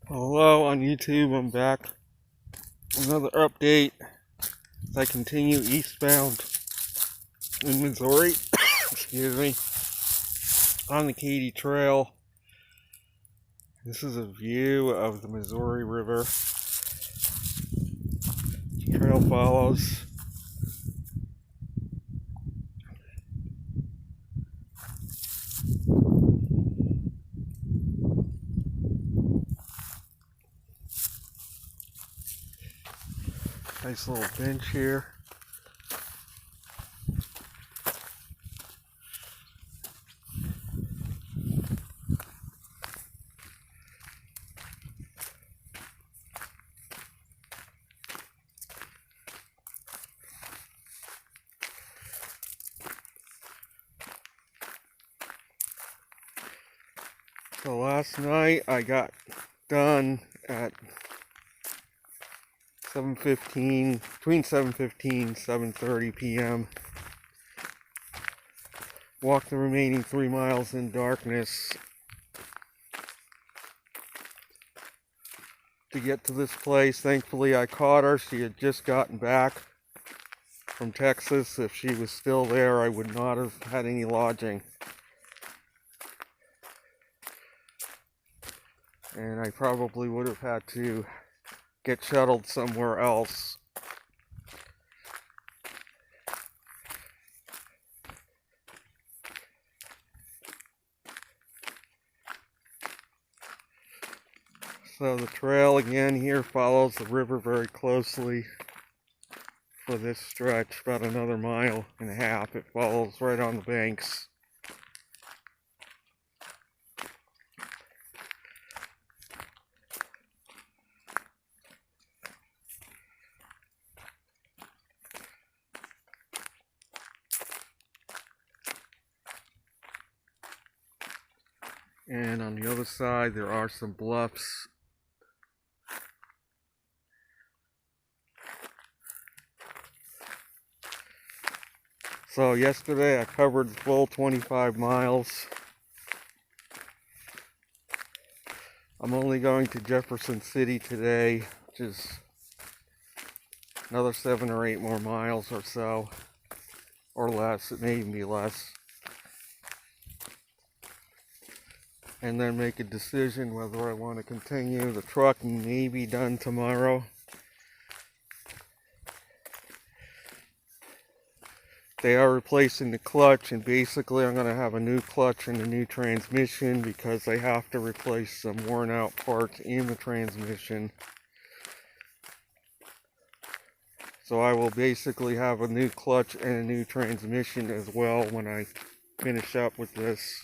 Hello on YouTube, I'm back. Another update as I continue eastbound in Missouri, excuse me, on the Katy Trail. This is a view of the Missouri River. The trail follows nice little bench here. So last night I got done at 7:15, between 7:15 and 7:30 p.m. Walked the remaining 3 miles in darkness to get to this place. Thankfully I caught her. She had just gotten back from Texas. If she was still there, I would not have had any lodging. And I probably would have had to get shuttled somewhere else. So the trail again here follows the river very closely for this stretch, about another 1.5 miles. It follows right on the banks. And on the other side there are some bluffs. So yesterday I covered the full 25 miles. I'm only going to Jefferson City today, which is another 7 or 8 more miles or so, or less. It may even be less. And then make a decision whether I want to continue. The truck may be done tomorrow. They are replacing the clutch, and basically I'm going to have a new clutch and a new transmission because they have to replace some worn out parts in the transmission. So I will basically have a new clutch and a new transmission as well when I finish up with this.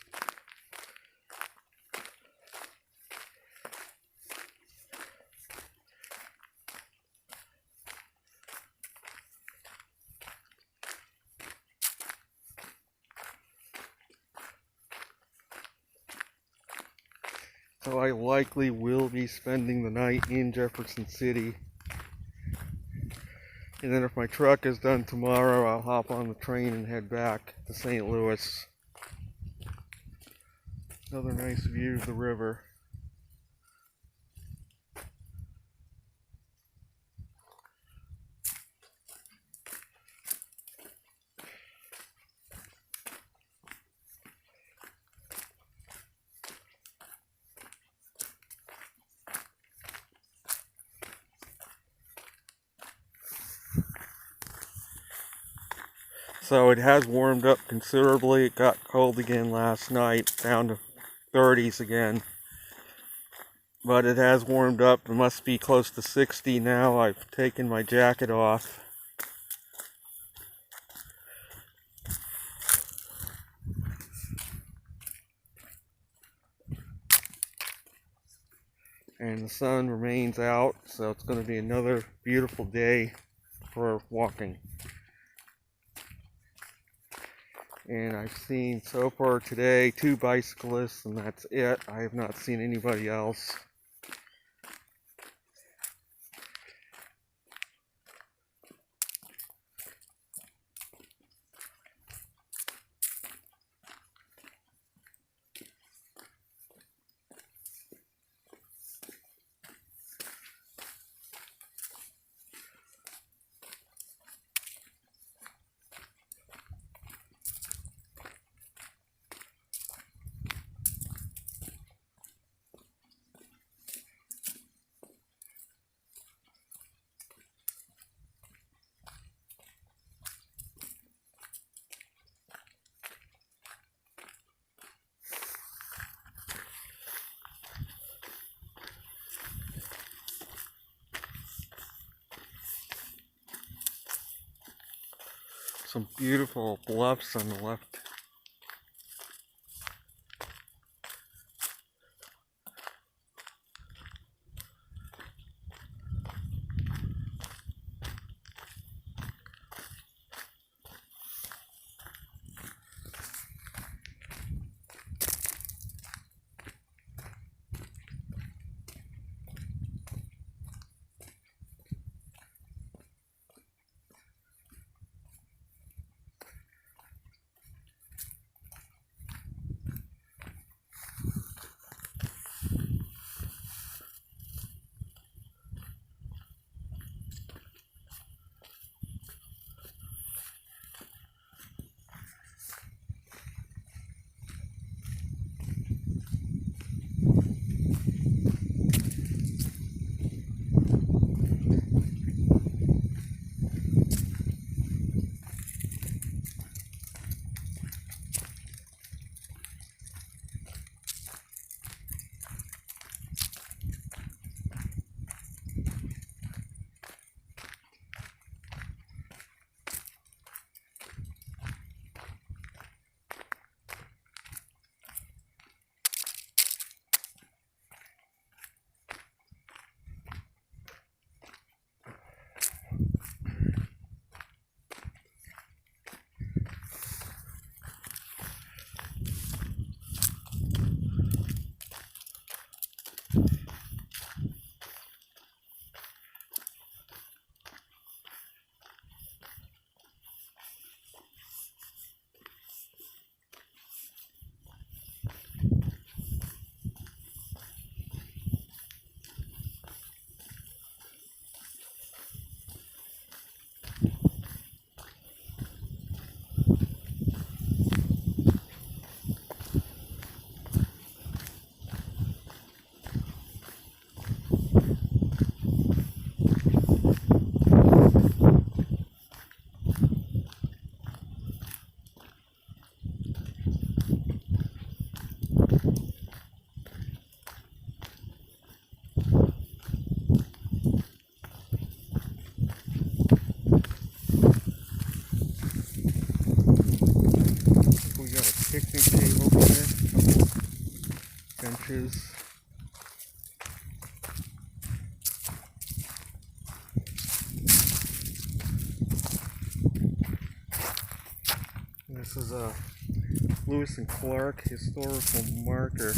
So I likely will be spending the night in Jefferson City. And then if my truck is done tomorrow, I'll hop on the train and head back to St. Louis. Another nice view of the river. So it has warmed up considerably. It got cold again last night, down to 30s again. But it has warmed up. It must be close to 60 now. I've taken my jacket off. And the sun remains out, so it's going to be another beautiful day for walking. And I've seen so far today 2 bicyclists, and that's it. I have not seen anybody else. some beautiful bluffs on the left. We got a picnic table here, a couple benches. This is a Lewis and Clark historical marker.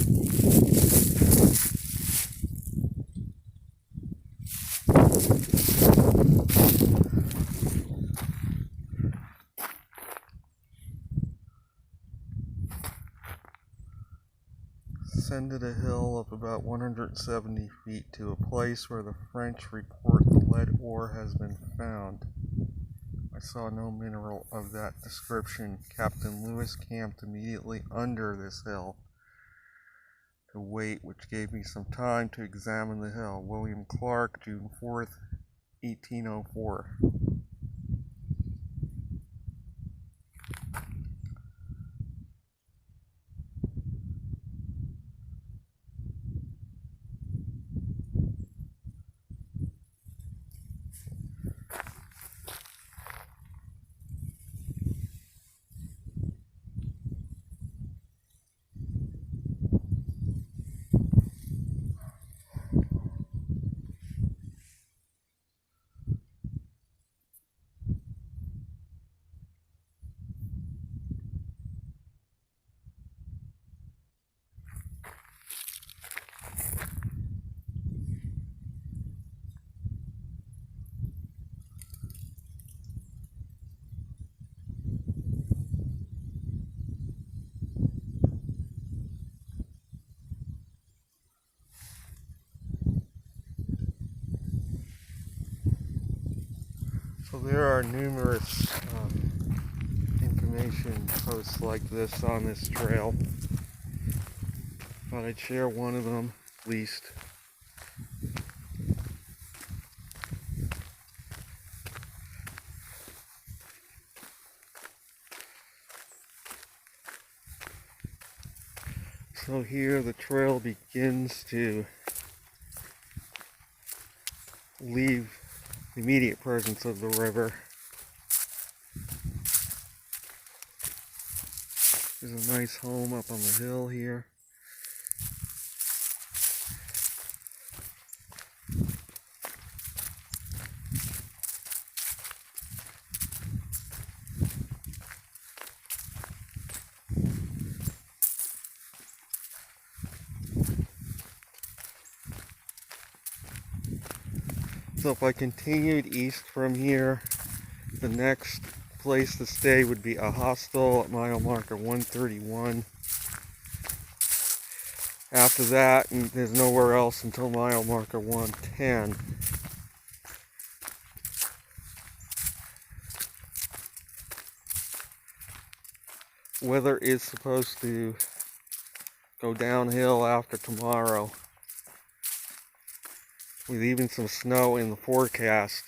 Ascended a hill of about 170 feet to a place where the French report the lead ore has been found. I saw no mineral of that description. Captain Lewis camped immediately under this hill to wait, which gave me some time to examine the hill. William Clark, June 4th, 1804. So there are numerous information posts like this on this trail. Thought I'd share one of them at least. So here the trail begins to leave the immediate presence of the river. There's a nice home up on the hill here. So if I continued east from here, the next place to stay would be a hostel at mile marker 131. After that, and there's nowhere else until mile marker 110. Weather is supposed to go downhill after tomorrow, with even some snow in the forecast.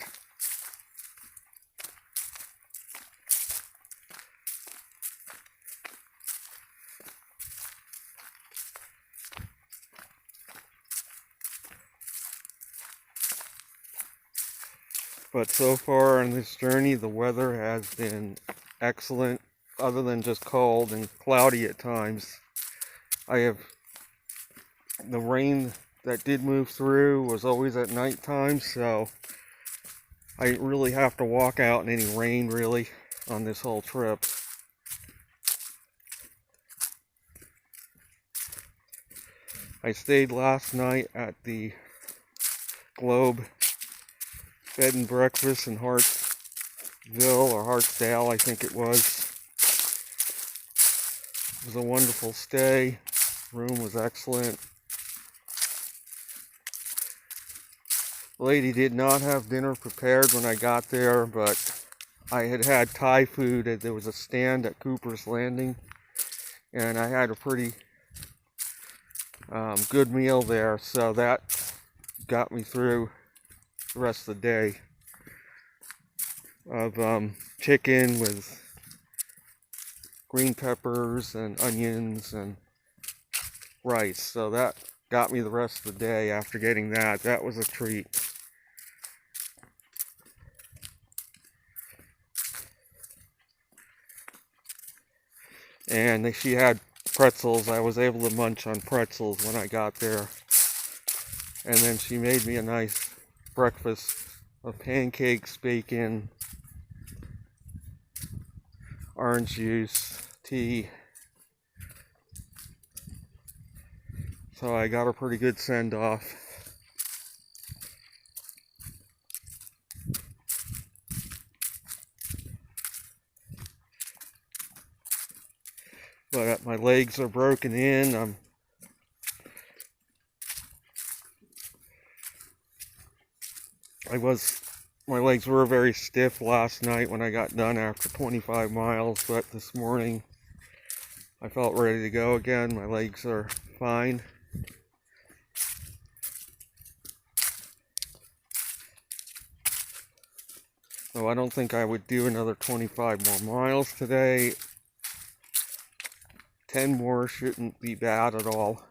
But so far on this journey, the weather has been excellent, other than just cold and cloudy at times. The rain that did move through was always at nighttime, so I didn't really have to walk out in any rain really on this whole trip. I stayed last night at the Globe Bed and Breakfast in Hartsville, or Hartsdale, I think it was. It was a wonderful stay. Room was excellent. The lady did not have dinner prepared when I got there, but I had had Thai food. There was a stand at Cooper's Landing, and I had a pretty good meal there, so that got me through the rest of the day of chicken with green peppers and onions and rice. So that got me the rest of the day after getting that. That was a treat. And she had pretzels. I was able to munch on pretzels when I got there. And then she made me a nice breakfast of pancakes, bacon, orange juice, tea. So I got a pretty good send-off. But my legs are broken in. My legs were very stiff last night when I got done after 25 miles, but this morning I felt ready to go again. My legs are fine. So I don't think I would do another 25 more miles today. 10 more shouldn't be bad at all.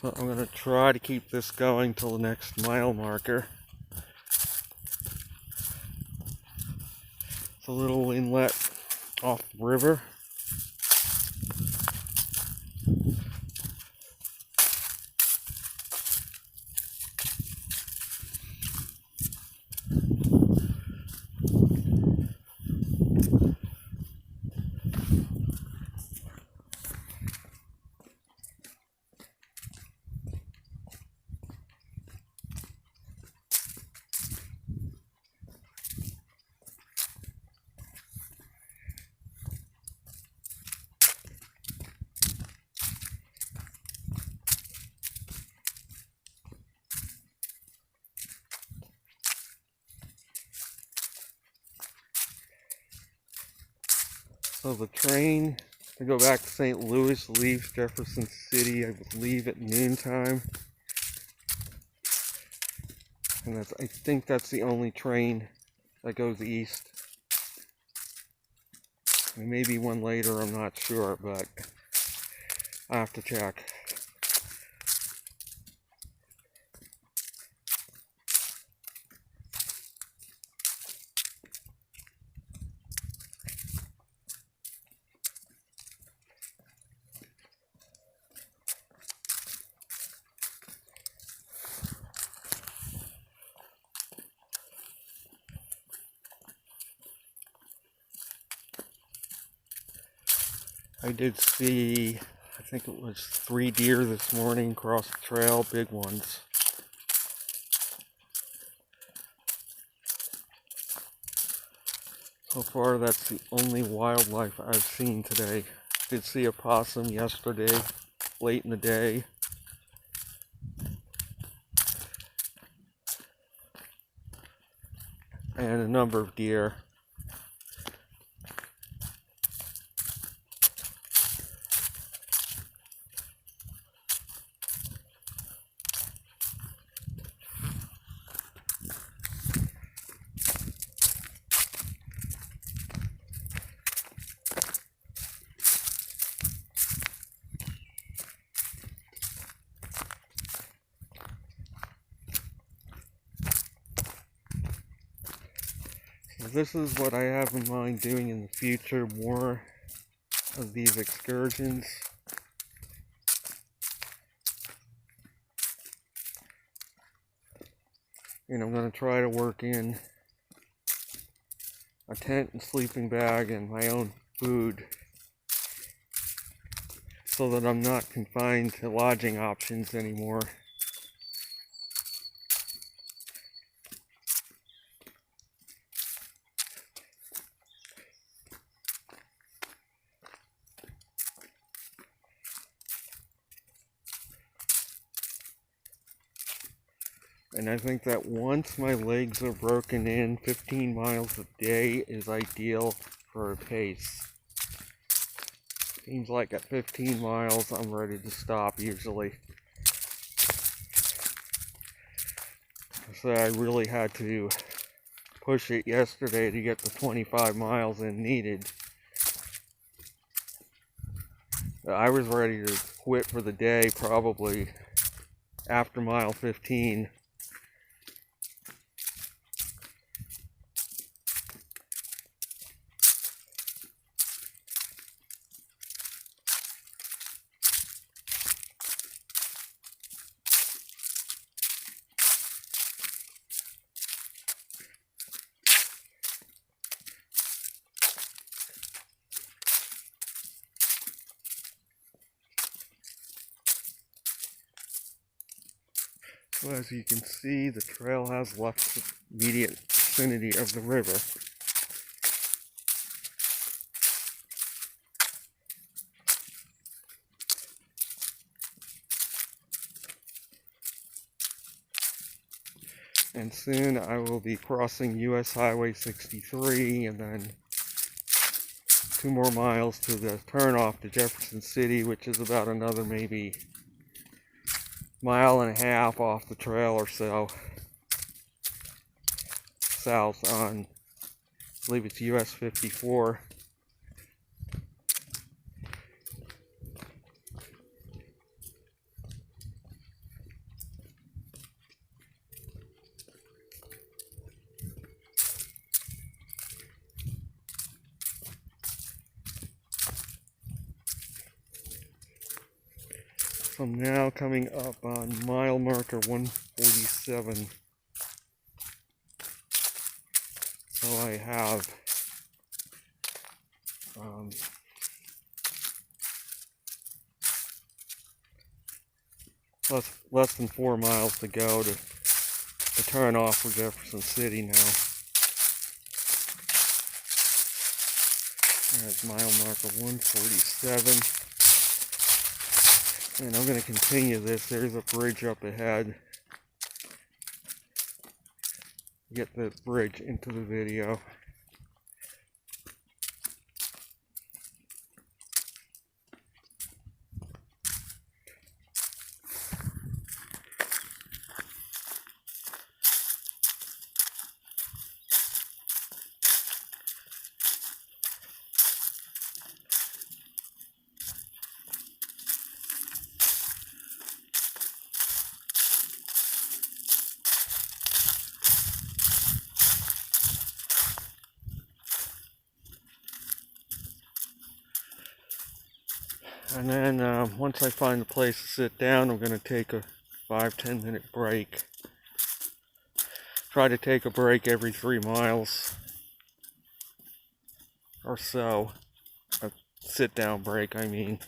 So I'm going to try to keep this going till the next mile marker. It's a little inlet off the river. So the train to go back to St. Louis leaves Jefferson City, I believe, at noontime. And I think that's the only train that goes east. There may be one later, I'm not sure, but I have to check. I did see, I think it was 3 deer this morning across the trail, big ones. So far, that's the only wildlife I've seen today. Did see a possum yesterday, late in the day. And a number of deer. This is what I have in mind doing in the future, more of these excursions. And I'm going to try to work in a tent and sleeping bag and my own food so that I'm not confined to lodging options anymore. And I think that once my legs are broken in, 15 miles a day is ideal for a pace. Seems like at 15 miles I'm ready to stop usually. So I really had to push it yesterday to get the 25 miles in needed. I was ready to quit for the day probably after mile 15. So as you can see, the trail has left the immediate vicinity of the river. And soon I will be crossing US Highway 63 and then 2 more miles to the turnoff to Jefferson City, which is about another maybe mile and a half off the trail or so. South on, I believe it's US 54. So I'm now coming up on mile marker 147. So I have less than 4 miles to go to turn off for Jefferson City now. That's mile marker 147. And I'm going to continue this. There's a bridge up ahead. Get the bridge into the video. And then once I find a place to sit down, I'm going to take a 5-10 minute break. Try to take a break every 3 miles or so. sit down break, I mean.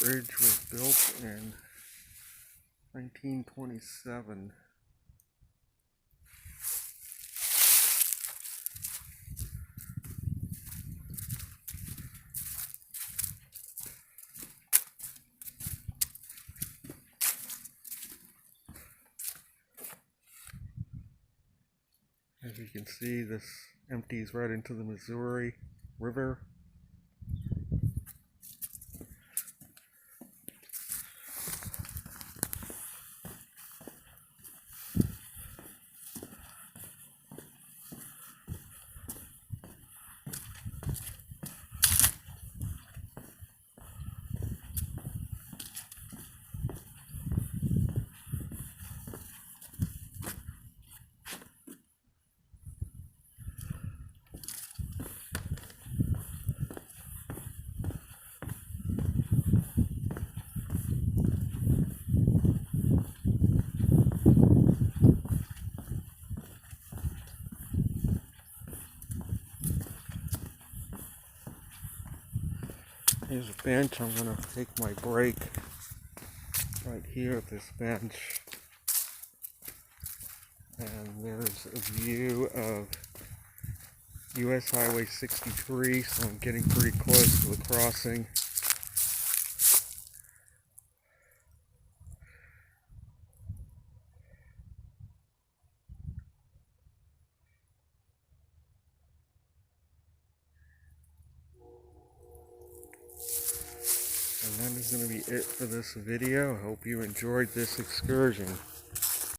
The bridge was built in 1927. As you can see, this empties right into the Missouri River. Here's a bench. I'm going to take my break right here at this bench. And there's a view of US Highway 63, so I'm getting pretty close to the crossing. And that is going to be it for this video. I hope you enjoyed this excursion.